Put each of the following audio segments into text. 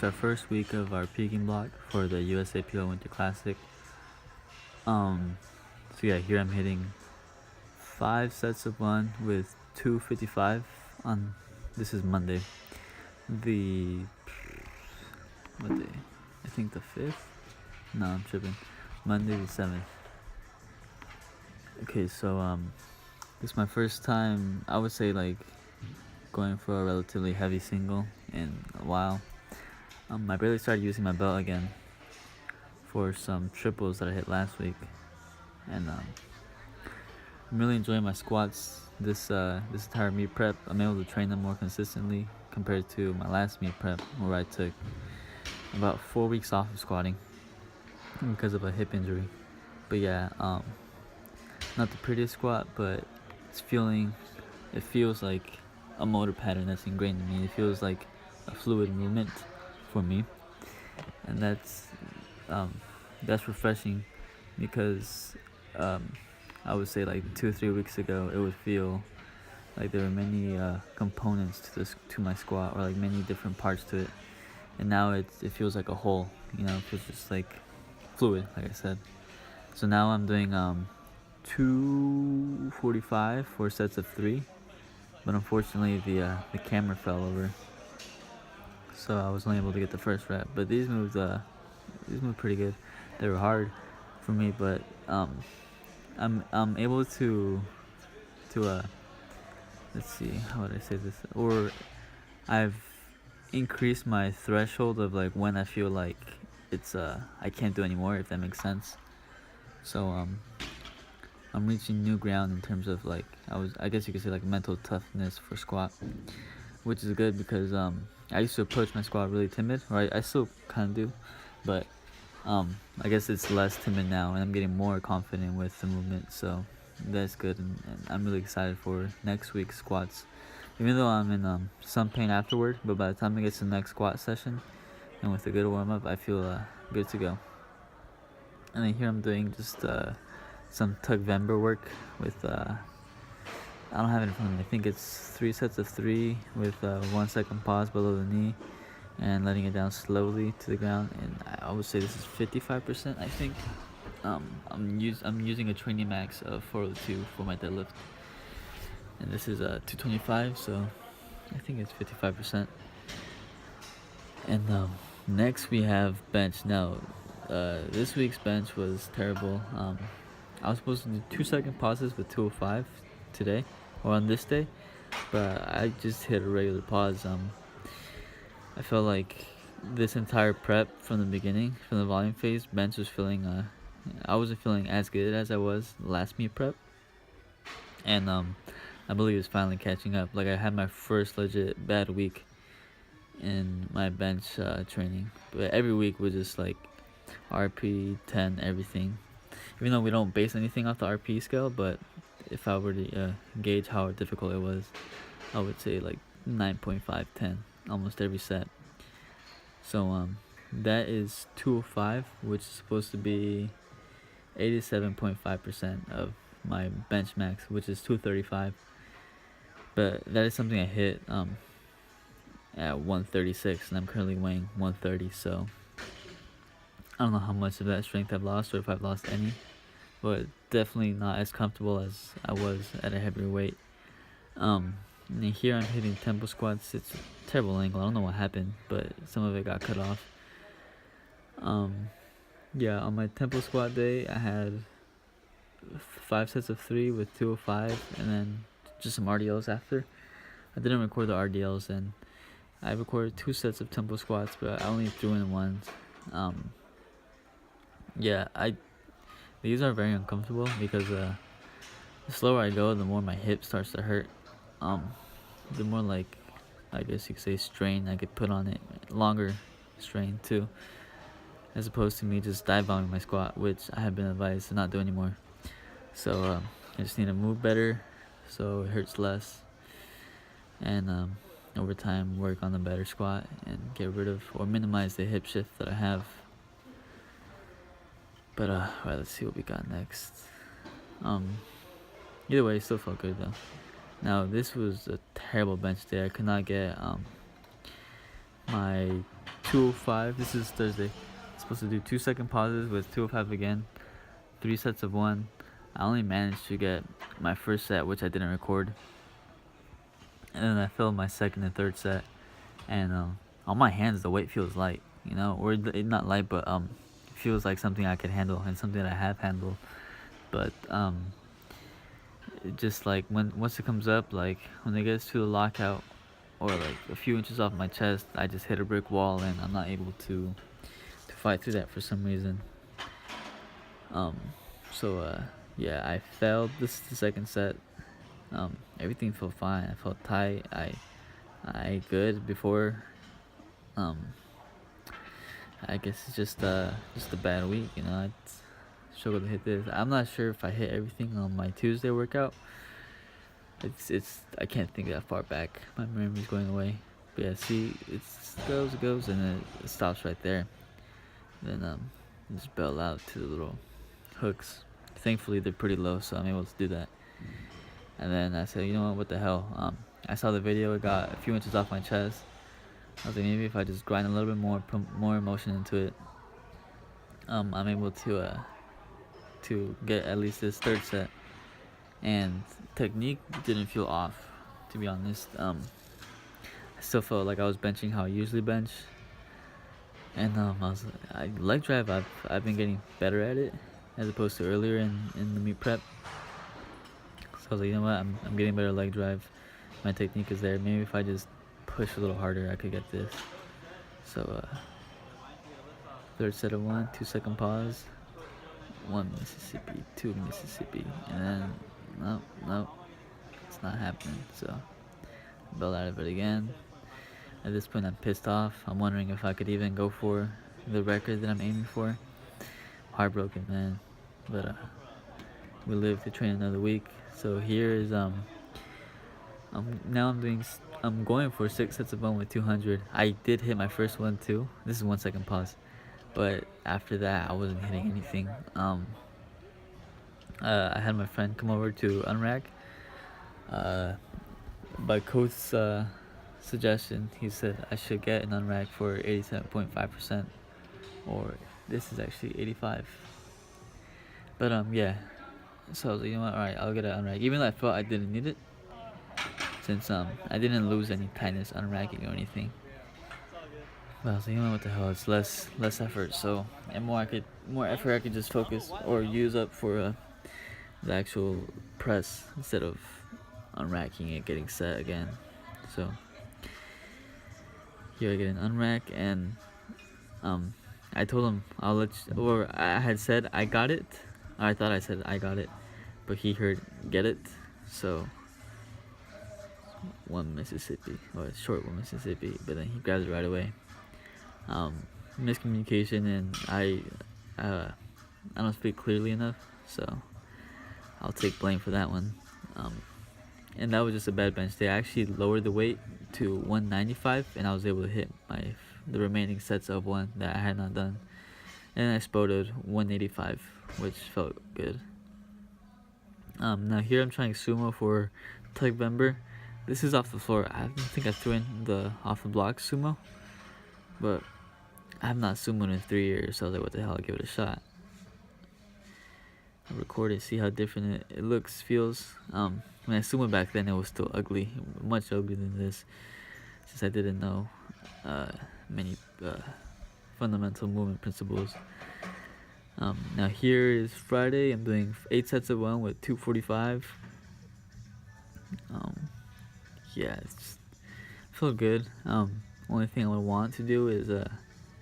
it's our first week of our peaking block for the USAPL Winter Classic. So yeah, here I'm hitting 5 sets of 1 with 255 on. This is Monday. What day? I think the 5th. No, I'm tripping. Monday the 7th. Okay, so this is my first time. I would say like going for a relatively heavy single in a while. I barely started using my belt again for some triples that I hit last week, and I'm really enjoying my squats this entire meet prep. I'm able to train them more consistently compared to my last meet prep, where I took about 4 weeks off of squatting because of a hip injury. But yeah, not the prettiest squat, but it feels like a motor pattern that's ingrained in me. It feels like a fluid movement for me, and that's refreshing, because I would say like 2 or 3 weeks ago it would feel like there were many components to my squat, or like many different parts to it, and now it feels like a whole. It feels just like fluid, like I said. So now I'm doing 245 for sets of 3, but unfortunately the camera fell over, so I was only able to get the first rep. But these moved pretty good. They were hard for me, but I'm able to let's see, how would I say this? Or I've increased my threshold of like when I feel like it's I can't do anymore, if that makes sense. So I'm reaching new ground in terms of like I guess you could say like mental toughness for squat, which is good, because I used to approach my squat really timid, or I still kind of do, but I guess it's less timid now, and I'm getting more confident with the movement, so that's good, and I'm really excited for next week's squats, even though I'm in some pain afterward. But by the time I get to the next squat session, and with a good warm-up, I feel good to go. And then here I'm doing just some Tugvember work with I don't have it in front of me. I think it's 3 sets of 3 with 1 second pause below the knee, and letting it down slowly to the ground. And I would say this is 55%. I think I'm using a Training Max of 402 for my deadlift, and this is 225, so I think it's 55%. And next we have bench. Now this week's bench was terrible. I was supposed to do 2 second pauses with 205 today, or on this day, but I just hit a regular pause. I felt like this entire prep from the beginning, from the volume phase, bench was feeling I wasn't feeling as good as I was last meet prep, and I believe it's finally catching up. Like, I had my first legit bad week in my bench training, but every week was just like RP 10 everything, even though we don't base anything off the RP scale. But if I were to gauge how difficult it was, I would say like 9.5, 10 almost every set. So that is 205, which is supposed to be 87.5% of my bench max, which is 235. But that is something I hit at 136, and I'm currently weighing 130, so I don't know how much of that strength I've lost, or if I've lost any, but definitely not as comfortable as I was at a heavier weight. And here I'm hitting tempo squats. It's a terrible angle. I don't know what happened, but some of it got cut off. Yeah, on my tempo squat day, I had 5 sets of 3 with 205, and then just some RDLs after. I didn't record the RDLs, and I recorded 2 sets of tempo squats, but I only threw in ones. Yeah, these are very uncomfortable, because the slower I go, the more my hip starts to hurt. The more, like, I guess you could say, strain I could put on it, longer strain too, as opposed to me just dive bombing my squat, which I have been advised to not do anymore. So I just need to move better so it hurts less, and over time work on the better squat and get rid of or minimize the hip shift that I have. But alright, let's see what we got next. Either way, it still felt good though. Now, this was a terrible bench day. I could not get my 205. This is Thursday. I'm supposed to do 2-second pauses with 205 again. 3 sets of 1. I only managed to get my first set, which I didn't record. And then I filled my second and third set. And on my hands, the weight feels light, you know, or not light, but it feels like something I could handle and something that I have handled. But it just like once it comes up, like when it gets to the lockout or like a few inches off my chest, I just hit a brick wall and I'm not able to fight through that for some reason. Yeah, I failed the second set. Everything felt fine. I felt tight. I good before. I guess it's just a bad week, you know. I struggled to hit this. I'm not sure if I hit everything on my Tuesday workout. It's I can't think that far back. My memory's going away. But yeah, see, it goes, and then it stops right there. Then just bail out to the little hooks. Thankfully, they're pretty low, so I'm able to do that. And then I said, you know what the hell? I saw the video. It got a few inches off my chest. I was like, maybe if I just grind a little bit more, put more emotion into it, I'm able to get at least this third set. And technique didn't feel off, to be honest. I still felt like I was benching how I usually bench. And leg drive, I've been getting better at it as opposed to earlier in the meet prep. So I was like, you know what, I'm getting better leg drive. My technique is there. Maybe if I just push a little harder, I could get this. So third set of 1, 2-second pause, 1 Mississippi, 2 Mississippi, and then nope, it's not happening. So I bailed out of it again. At this point, I'm pissed off. I'm wondering if I could even go for the record that I'm aiming for. Heartbroken, man. But we live to train another week. So here is now I'm going for 6 sets of 1 with 200. I did hit my first one too. This is 1-second pause. But after that, I wasn't hitting anything. I had my friend come over to unrack. By Coach's suggestion, he said I should get an unrack for 87.5%, or this is actually 85. But yeah, so I was like, you know what, alright, I'll get an unrack, even though I felt I didn't need it, since I didn't lose any tightness unracking or anything. But I was like, you know what the hell, it's less effort, so, and more effort I could just focus or use up for the actual press instead of unracking it, getting set again. So here I get an unrack, and I told him I'll let you, or I had said I got it. I thought I said I got it, but he heard get it. So 1 Mississippi, or short 1 Mississippi, but then he grabs it right away. Miscommunication, and I don't speak clearly enough, so I'll take blame for that one. And that was just a bad bench day. I actually lowered the weight to 195, and I was able to hit the remaining sets of 1 that I had not done. And I spotted 185, which felt good. Now here I'm trying sumo for Tugvember. This is off the floor. I don't think I threw in the off the block sumo, but I have not sumoed in 3 years, so I was like, what the hell, I'll give it a shot. I recorded, see how different it looks, feels. When I sumo back then, it was still ugly, much uglier than this, since I didn't know many fundamental movement principles. Now here is Friday. I'm doing 8 sets of 1 with 245. Yeah, it's feel good. Only thing I would want to do is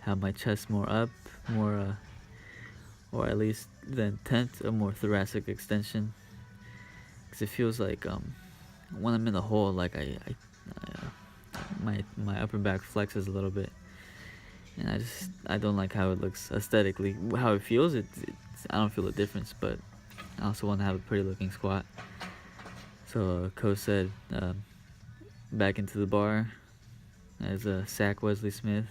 have my chest more up, more or at least the intent of more thoracic extension, because it feels like when I'm in the hole, like my upper back flexes a little bit, and I don't like how it looks aesthetically. How it feels, it's I don't feel a difference, but I also want to have a pretty looking squat. So Coach said back into the bar, as Zach Wesley Smith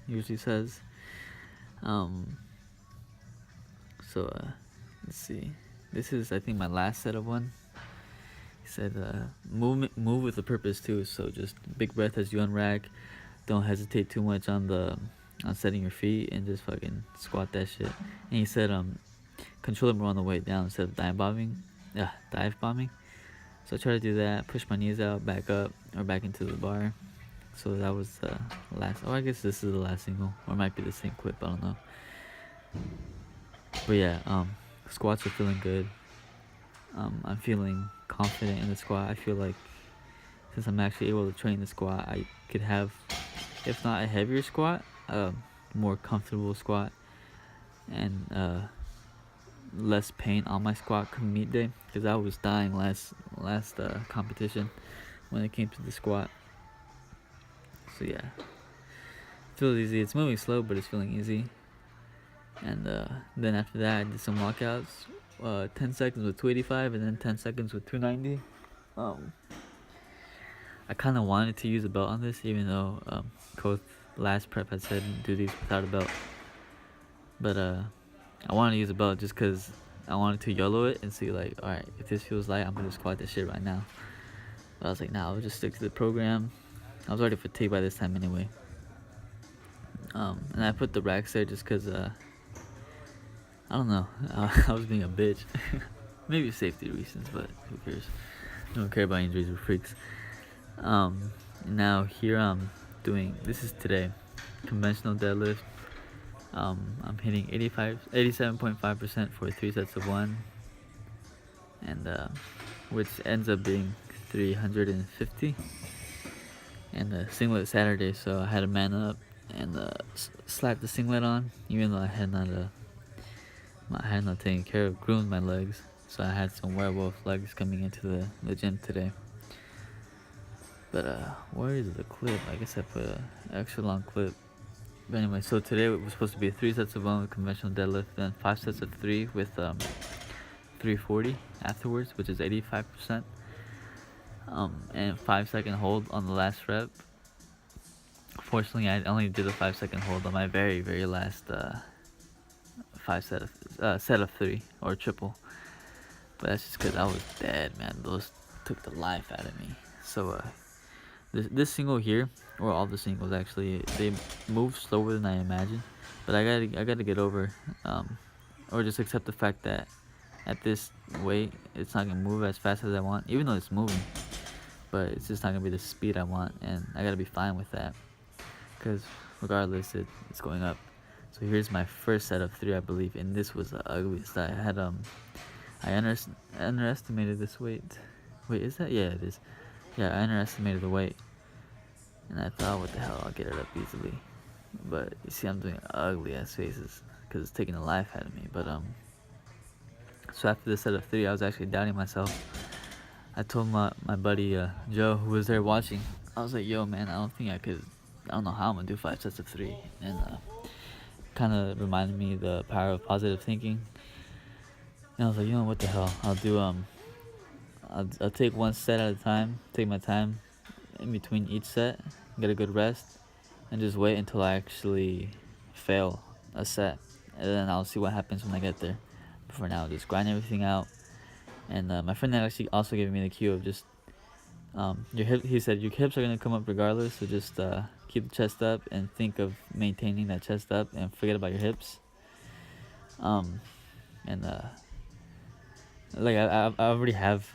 usually says. Let's see. This is, I think, my last set of 1. He said, move with a purpose too. So just big breath as you unrack. Don't hesitate too much on the on setting your feet and just fucking squat that shit. And he said control it more on the way down instead of dive bombing. Yeah, dive bombing. So I try to do that, push my knees out, back up, or back into the bar. So that was the last. Oh, I guess this is the last single, or it might be the same clip. I don't know. But yeah, squats are feeling good. I'm feeling confident in the squat. I feel like since I'm actually able to train the squat, I could have, if not a heavier squat, a more comfortable squat, and less pain on my squat come meet day, because I was dying last competition when it came to the squat. So yeah, it feels easy. It's moving slow, but it's feeling easy. And then after that, I did some walkouts, 10 seconds with 285 and then 10 seconds with 290. I kind of wanted to use a belt on this, even though coach last prep had said do these without a belt. But I wanted to use a belt just because I wanted to YOLO it and see, like, alright, if this feels light, I'm going to squat this shit right now. But I was like, nah, I'll just stick to the program. I was already fatigued by this time anyway. And I put the racks there just because, I don't know, I was being a bitch. Maybe safety reasons, but who cares? I don't care about injuries or freaks. Now here I'm doing, this is today, conventional deadlift. I'm hitting 87.5% for 3 sets of 1, and which ends up being 350. And singlet Saturday, so I had to man up and slap the singlet on, even though I had not taken care of, groomed my legs. So I had some werewolf legs coming into the gym today. But where is the clip? I guess I put an extra long clip. But anyway, so today it was supposed to be 3 sets of 1 with conventional deadlift, then 5 sets of 3 with 340 afterwards, which is 85%. And 5-second hold on the last rep. Fortunately, I only did a 5-second hold on my very, very last set of 3 or triple. But that's just because I was dead, man. Those took the life out of me. So this single here, or all the singles actually, they move slower than I imagined. But I gotta get over, or just accept the fact that at this weight, it's not gonna move as fast as I want, even though it's moving. But it's just not gonna be the speed I want, and I gotta be fine with that, because regardless, it's going up. So here's my first set of 3, I believe, and this was the ugliest. I had I underestimated this weight. Wait, is that? Yeah, it is. Yeah, I underestimated the weight, and I thought, what the hell, I'll get it up easily. But you see, I'm doing ugly ass faces because it's taking the life out of me. But so after this set of 3, I was actually doubting myself. I told my buddy Joe, who was there watching, I was like, yo man, I don't know how I'm gonna do 5 sets of 3. And kind of reminded me the power of positive thinking. And I was like, you know what the hell, I'll do I'll take one set at a time, take my time in between each set, get a good rest, and just wait until I actually fail a set, and then I'll see what happens when I get there. But for now, just grind everything out. And my friend had actually also gave me the cue of just he said your hips are gonna come up regardless, so just keep the chest up and think of maintaining that chest up and forget about your hips. Like I already have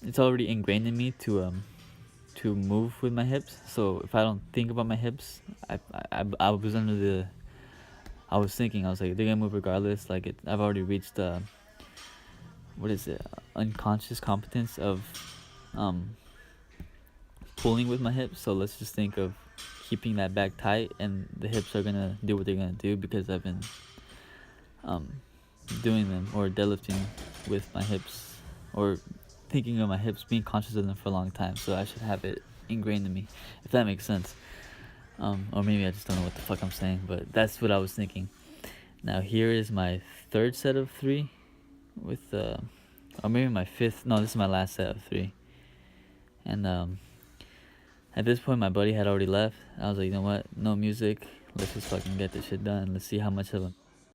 it's already ingrained in me to move with my hips. So if I don't think about my hips, I was thinking, I was like, they're gonna move regardless. Like I've already reached unconscious competence of pulling with my hips. So let's just think of keeping that back tight, and the hips are gonna do what they're gonna do because I've been doing them or deadlifting with my hips, or thinking of my hips, being conscious of them for a long time. So I should have it ingrained in me, if that makes sense. Or maybe I just don't know what the fuck I'm saying, but that's what I was thinking. Now here is my 3rd set of 3 with or maybe my 5th. No, this is my last set of 3. And at this point my buddy had already left. I was like, you know what, no music, let's just fucking get this shit done. Let's see how much of a